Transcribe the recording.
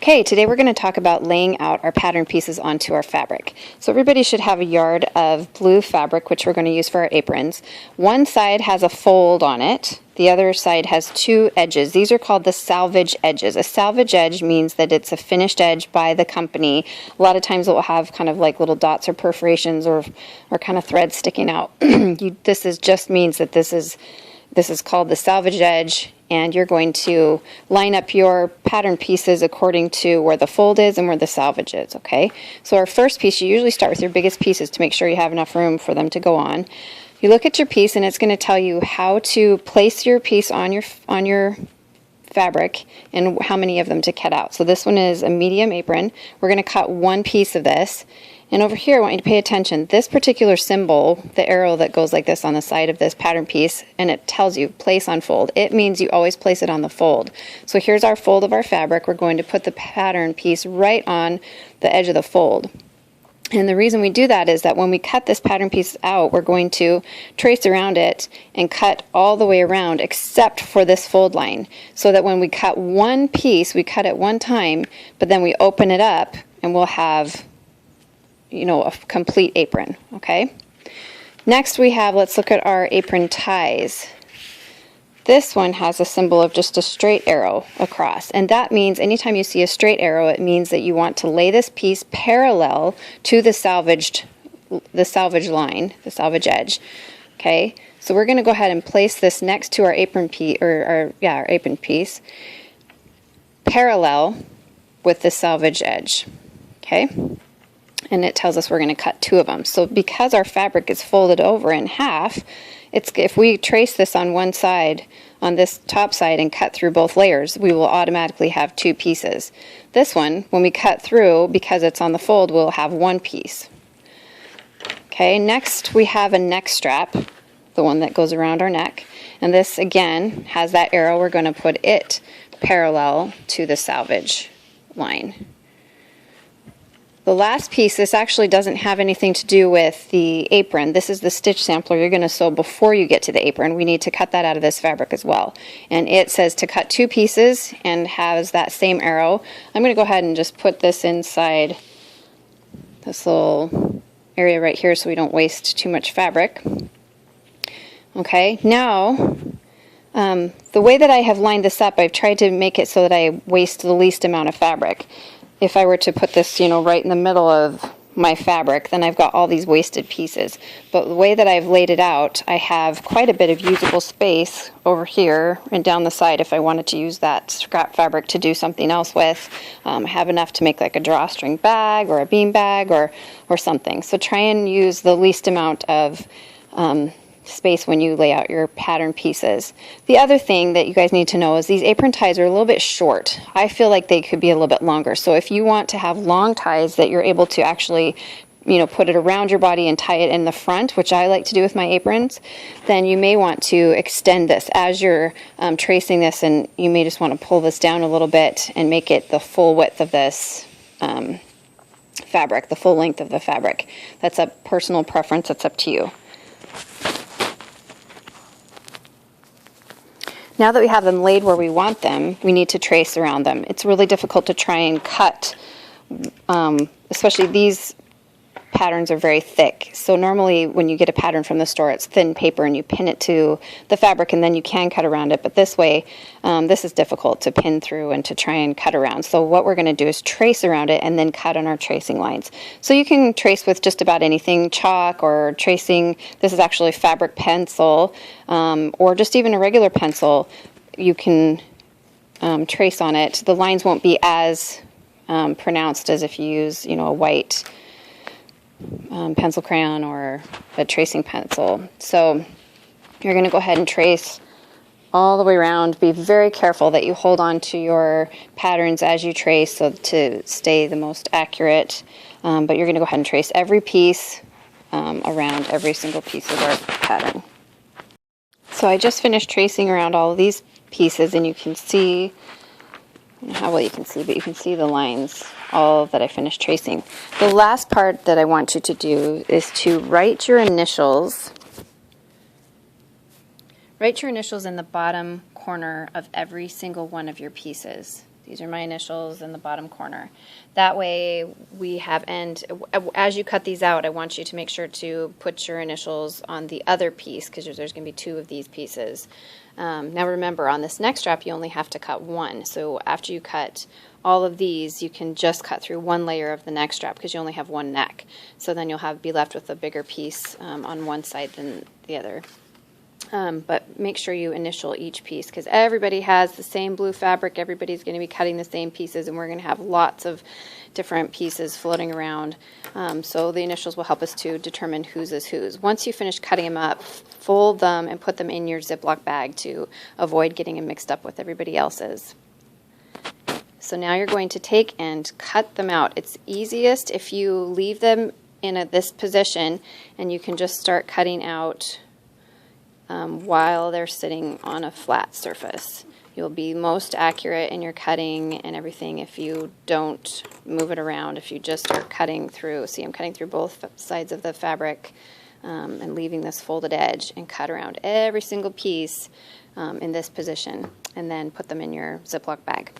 Okay, today we're going to talk about laying out our pattern pieces onto our fabric. So everybody should have a yard of blue fabric, which we're going to use for our aprons. One side has a fold on it. The other side has two edges. These are called the salvage edges. A salvage edge means that it's a finished edge by the company. A lot of times it will have kind of like little dots or perforations or kind of threads sticking out. Just means that this is called the salvage edge, and you're going to line up your pattern pieces according to where the fold is and where the salvage is, okay? So our first piece, you usually start with your biggest pieces to make sure you have enough room for them to go on. You look at your piece and it's going to tell you how to place your piece on your fabric and how many of them to cut out. So this one is a medium apron. We're going to cut one piece of this. And over here, I want you to pay attention. This particular symbol, the arrow that goes like this on the side of this pattern piece, and it tells you place on fold. It means you always place it on the fold. So here's our fold of our fabric. We're going to put the pattern piece right on the edge of the fold. And the reason we do that is that when we cut this pattern piece out, we're going to trace around it and cut all the way around except for this fold line. So that when we cut one piece, we cut it one time, but then we open it up and we'll have, you know, a complete apron, okay? Next we have, let's look at our apron ties. This one has a symbol of just a straight arrow across, and that means anytime you see a straight arrow, it means that you want to lay this piece parallel to the salvage line, the salvage edge. Okay, so we're going to go ahead and place this next to our apron piece, our apron piece, parallel with the salvage edge. Okay. And it tells us we're going to cut two of them. So because our fabric is folded over in half, if we trace this on one side, on this top side, and cut through both layers, we will automatically have two pieces. This one, when we cut through, because it's on the fold, we'll have one piece. Okay, next we have a neck strap, the one that goes around our neck. And this, again, has that arrow. We're going to put it parallel to the salvage line. The last piece, this actually doesn't have anything to do with the apron. This is the stitch sampler you're going to sew before you get to the apron. We need to cut that out of this fabric as well. And it says to cut two pieces and has that same arrow. I'm going to go ahead and just put this inside this little area right here so we don't waste too much fabric. Okay, now the way that I have lined this up, I've tried to make it so that I waste the least amount of fabric. If I were to put this, you know, right in the middle of my fabric, then I've got all these wasted pieces. But the way that I've laid it out, I have quite a bit of usable space over here and down the side if I wanted to use that scrap fabric to do something else with. I have enough to make like a drawstring bag or a bean bag or something. So try and use the least amount of space when you lay out your pattern pieces. The other thing that you guys need to know is these apron ties are a little bit short. I feel like they could be a little bit longer. So if you want to have long ties that you're able to actually, you know, put it around your body and tie it in the front, which I like to do with my aprons, then you may want to extend this as you're tracing this, and you may just want to pull this down a little bit and make it the full width of this fabric, the full length of the fabric. That's a personal preference. That's up to you. Now that we have them laid where we want them, we need to trace around them. It's really difficult to try and cut, especially these patterns are very thick. So normally when you get a pattern from the store, it's thin paper and you pin it to the fabric and then you can cut around it. But this way, this is difficult to pin through and to try and cut around. So what we're going to do is trace around it and then cut on our tracing lines. So you can trace with just about anything, chalk or tracing. This is actually fabric pencil, or just even a regular pencil. You can trace on it. The lines won't be as pronounced as if you use, you know, a white pencil crayon or a tracing pencil. So you're going to go ahead and trace all the way around. Be very careful that you hold on to your patterns as you trace so to stay the most accurate. But you're going to go ahead and trace every piece around every single piece of our pattern. So I just finished tracing around all of these pieces, and you can see, I don't know how well you can see, but you can see the lines, all that I finished tracing. The last part that I want you to do is to write your initials. Write your initials in the bottom corner of every single one of your pieces. These are my initials in the bottom corner. That way we have, and as you cut these out, I want you to make sure to put your initials on the other piece, because there's going to be 2 of these pieces. Now remember, on this neck strap you only have to cut 1, so after you cut all of these, you can just cut through 1 layer of the neck strap because you only have 1 neck. So then you'll be left with a bigger piece on one side than the other. But make sure you initial each piece, because everybody has the same blue fabric, everybody's going to be cutting the same pieces, and we're going to have lots of different pieces floating around. So the initials will help us to determine whose is whose. Once you finish cutting them up, fold them and put them in your Ziploc bag to avoid getting them mixed up with everybody else's. So now you're going to take and cut them out. It's easiest if you leave them in this position, and you can just start cutting out while they're sitting on a flat surface. You'll be most accurate in your cutting and everything if you don't move it around, if you just start cutting through. See, I'm cutting through both sides of the fabric and leaving this folded edge, and cut around every single piece in this position, and then put them in your Ziploc bag.